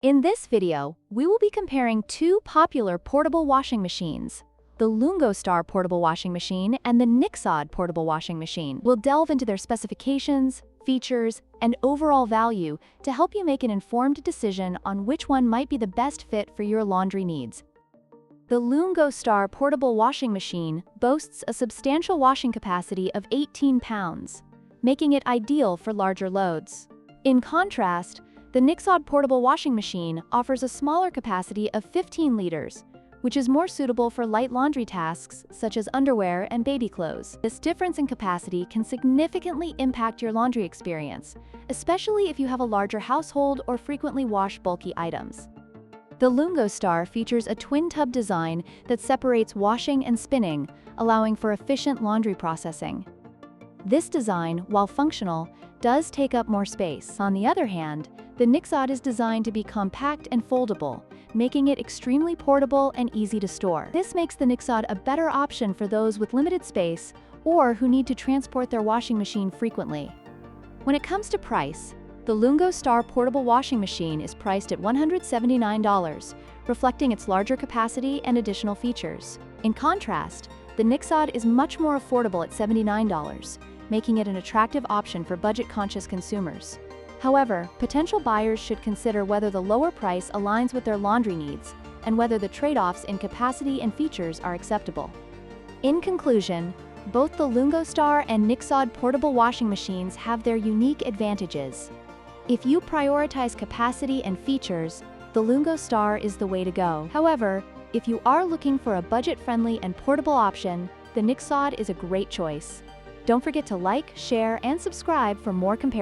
In this video, we will be comparing two popular portable washing machines, the LungoStar portable washing machine and the Nixod portable washing machine. We'll delve into their specifications, features, and overall value to help you make an informed decision on which one might be the best fit for your laundry needs. The LungoStar portable washing machine boasts a substantial washing capacity of 18 pounds, making it ideal for larger loads. In contrast, the Nixod portable washing machine offers a smaller capacity of 15 liters, which is more suitable for light laundry tasks such as underwear and baby clothes. This difference in capacity can significantly impact your laundry experience, especially if you have a larger household or frequently wash bulky items. The LungoStar features a twin tub design that separates washing and spinning, allowing for efficient laundry processing. This design, while functional, does take up more space. On the other hand, the Nixod is designed to be compact and foldable, making it extremely portable and easy to store. This makes the Nixod a better option for those with limited space or who need to transport their washing machine frequently. When it comes to price, the LungoStar portable washing machine is priced at $179, reflecting its larger capacity and additional features. In contrast, the Nixod is much more affordable at $79, making it an attractive option for budget-conscious consumers. However, potential buyers should consider whether the lower price aligns with their laundry needs and whether the trade-offs in capacity and features are acceptable. In conclusion, both the LungoStar and Nixod portable washing machines have their unique advantages. If you prioritize capacity and features, the LungoStar is the way to go. However, if you are looking for a budget-friendly and portable option, the Nixod is a great choice. Don't forget to like, share, and subscribe for more comparisons.